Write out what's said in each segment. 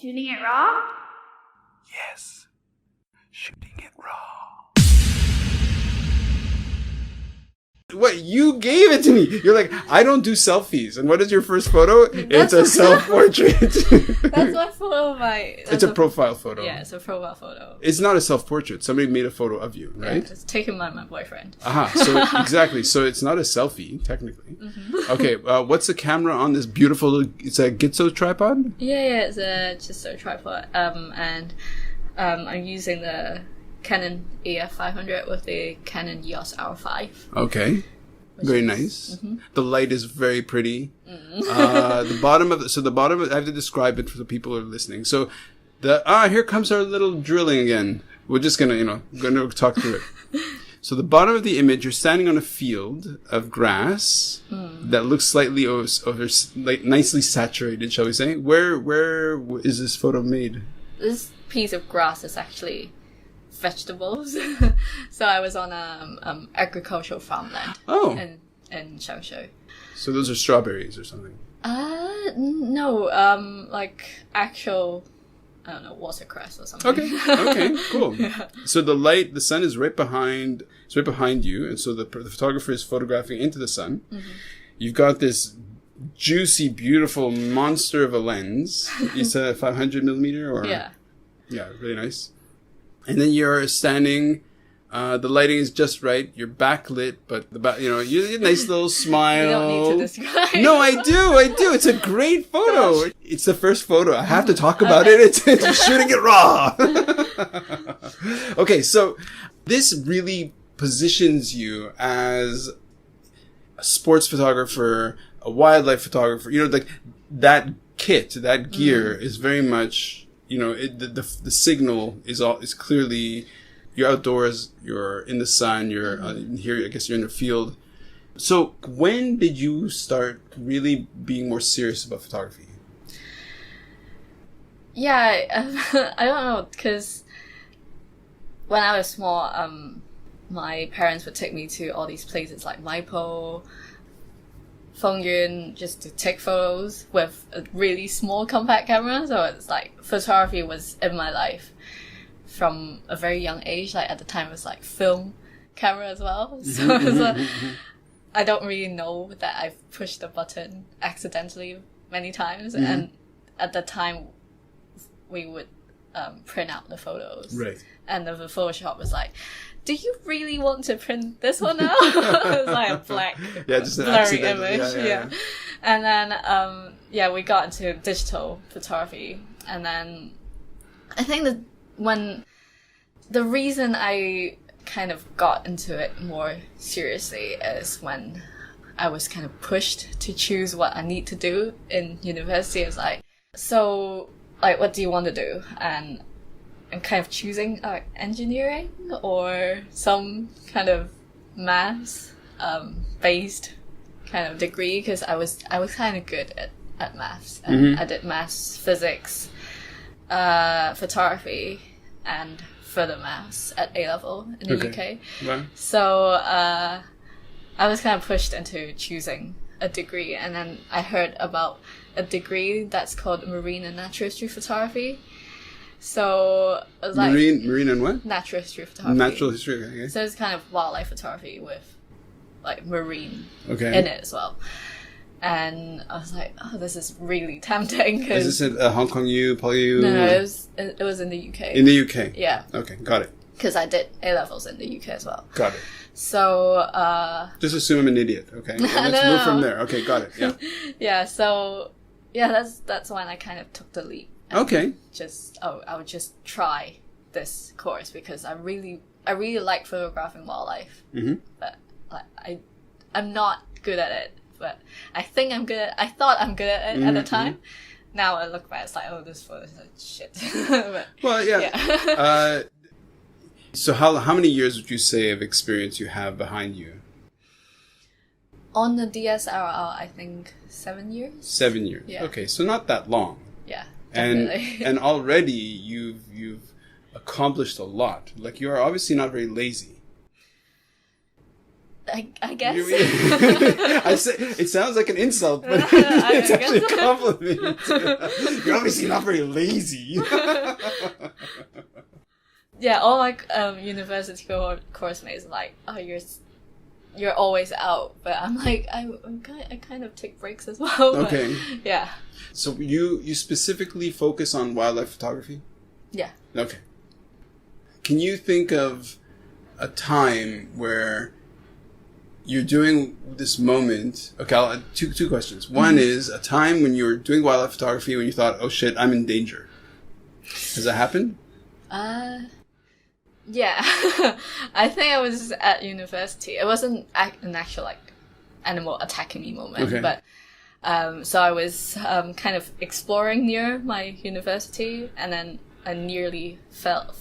Shooting it raw? Yes. Shooting it raw. What? You gave it to me. You're like, I don't do selfies. And what is your first photo? It's a self-portrait. That's my photo of my... It's a profile photo. Yeah, it's a profile photo. It's not a self-portrait. Somebody made a photo of you, right? Yeah, it's taken by my boyfriend. So exactly. So it's not a selfie, technically. Mm-hmm. Okay, what's the camera on this beautiful... It's a Gitzo tripod? Yeah, it's just a tripod. And I'm using the Canon EF500 with the Canon EOS R5. Okay. Very nice. Mm-hmm. The light is very pretty. Mm. The bottom of I have to describe it for the people who are listening. So here comes our little drilling again. We're just gonna talk through it. So the bottom of the image, you're standing on a field of grass that looks slightly nicely saturated, shall we say? Where is this photo made? This piece of grass is actually vegetables. So I was on agricultural farmland in Changshu. So those are strawberries or something? No, like actual, I don't know, watercress or something. Okay, cool. Yeah. So the sun is right behind you, and so the photographer is photographing into the sun. Mm-hmm. You've got this juicy, beautiful monster of a lens. You said a 500 millimeter, or yeah, really nice. And then you're standing, the lighting is just right, you're backlit, but you have a nice little smile. You don't need to describe. No, I do. It's a great photo. Gosh. It's the first photo. I have to talk about it. It's shooting it raw. Okay, so this really positions you as a sports photographer, a wildlife photographer. Like that kit, that gear is very much... the signal is clearly you're outdoors, you're in the sun, you're here. I guess you're in the field. So when did you start really being more serious about photography? Yeah, I don't know, because when I was small, my parents would take me to all these places like Maipo, Fengyun, just to take photos with a really small compact camera. So it's like photography was in my life from a very young age. Like at the time it was like film camera as well. So I don't really know that I've pushed the button accidentally many times. Mm-hmm. And at the time we would print out the photos. Right. And the Photoshop was like, do you really want to print this one out? It's like a black, just an blurry image. Yeah. And then, we got into digital photography. And then I think that the reason I kind of got into it more seriously is when I was kind of pushed to choose what I need to do in university. It's like, what do you want to do? And I'm kind of choosing engineering or some kind of maths based kind of degree, because I was kind of good at maths. And I did maths, physics, photography, and further maths at A-level in the UK. Wow. So I was kind of pushed into choosing a degree, and then I heard about a degree that's called Marine and Natural History Photography. So it was like marine and what? Natural history photography. Natural history. Okay. So it's kind of wildlife photography with like marine in it as well. And I was like, oh, this is really tempting. Is this at Hong Kong U, Poly U? No, it was in the UK. In the UK? Yeah. Okay, got it. Because I did A-levels in the UK as well. Got it. So just assume I'm an idiot, okay? Let's move from there. Okay, got it. Yeah. Yeah. So that's when I kind of took the leap. Okay. I would just try this course because I really like photographing wildlife. Mm-hmm. But I'm not good at it. But I think I'm good. I thought I'm good at it at the time. Now I look back, it's like, oh, this photo is like shit. But, well, yeah. So how many years would you say of experience you have behind you? On the DSLR, I think 7 years. 7 years. Yeah. Okay, so not that long. Yeah. Definitely. And already you've accomplished a lot. Like, you are obviously not very lazy. I guess. I say, it sounds like an insult, but it's actually a compliment. You're obviously not very lazy. Yeah, all my university course mates are like, oh, you're always out, but I'm like, I kind of take breaks as well. But, Okay. yeah. So you specifically focus on wildlife photography? Yeah. Okay. Can you think of a time where you're doing this moment? Okay, two questions. One is a time when you were doing wildlife photography when you thought, oh shit, I'm in danger. Has that happened? Yeah. I think I was at university. It wasn't an actual like animal attacking me moment, Okay. but so I was kind of exploring near my university, and then I nearly fell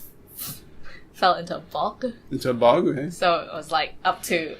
into a bog. Into a bog? Okay. So it was like up to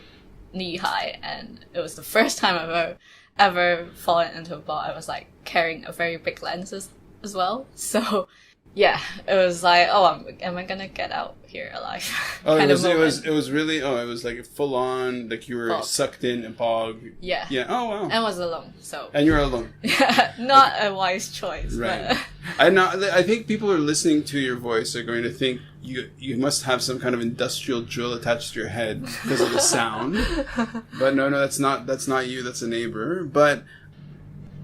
knee high, and it was the first time I've ever fallen into a bog. I was like carrying a very big lens as well. So yeah, it was like, oh, am I gonna get out here alive? Oh, it was really, it was like full on, like you were Bog. sucked in a bog. Yeah. Yeah. Oh wow. And was alone, so. And you're alone. Yeah, not a wise choice. Right. But I think people who are listening to your voice are going to think you must have some kind of industrial drill attached to your head because of the sound. But no, that's not you. That's a neighbor. But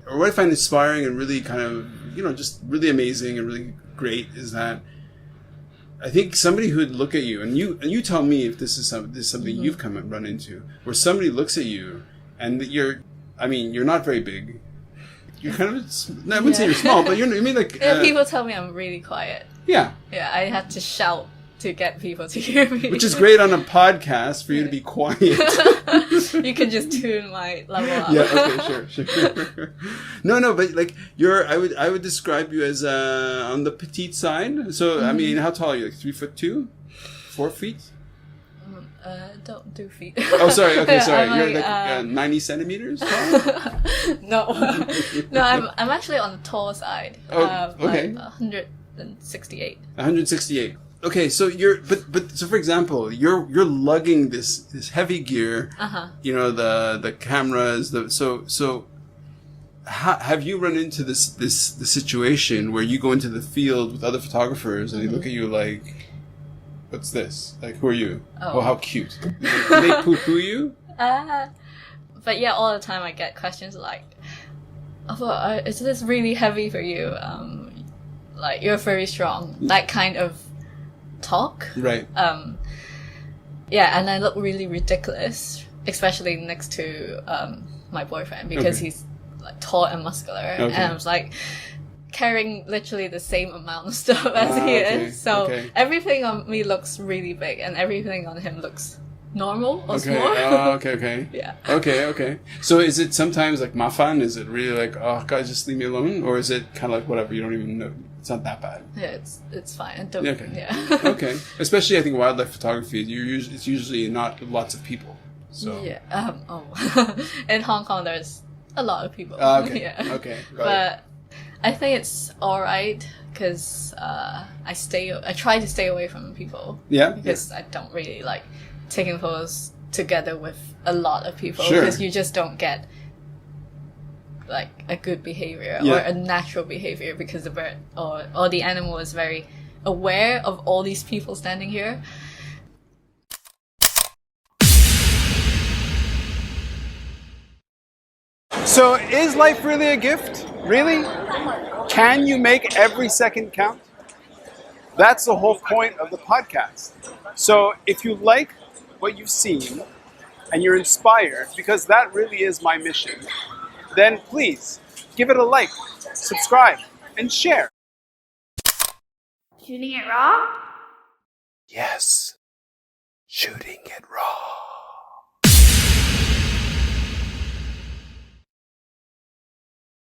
what I find inspiring and really kind of, just really amazing and really great is that I think somebody who'd look at you, and you tell me if this is something you've run into, where somebody looks at you and you're not very big. You're kind of, I wouldn't say you're small, but you mean like... people tell me I'm really quiet. Yeah. Yeah, I had to shout to get people to hear me. Which is great on a podcast for you to be quiet. You can just tune my level up. Yeah, okay, sure. No, but like I would describe you as on the petite side. So I mean, how tall are you? Like 3'2", 4 feet? Don't do feet. Oh, sorry. Okay, sorry. I'm You're like 90 centimeters tall? No, I'm actually on the tall side. Oh, okay. Like 168. 168. Okay, so so for example, you're lugging this heavy gear. The cameras. So have you run into this situation where you go into the field with other photographers and they look at you like, what's this? Like, who are you? Oh, how cute. Do they poo-poo you? But yeah, all the time I get questions like, oh, is this really heavy for you? Like, you're very strong. That kind of talk. Right. Yeah, and I look really ridiculous, especially next to my boyfriend, because he's like tall and muscular. And I was like carrying literally the same amount of stuff as he is. So everything on me looks really big and everything on him looks normal or small. Okay. Yeah. Okay. So is it sometimes like mafan? Is it really like, oh, guys, just leave me alone? Or is it kind of like whatever, you don't even know? It's not that bad. Yeah, it's fine. Yeah. Okay. Especially, I think wildlife photography, it's usually not lots of people. So. Yeah. In Hong Kong, there's a lot of people. Okay. Yeah. Okay. But I think it's all right because I try to stay away from people. Yeah. Because I don't really like taking photos together with a lot of people Sure. because you just don't get like a good behavior or a natural behavior because the bird or the animal is very aware of all these people standing here. So is life really a gift? Really? Can you make every second count? That's the whole point of the podcast. So if you like what you've seen and you're inspired, because that really is my mission, then please give it a like, subscribe, and share. Shooting it raw? Yes. Shooting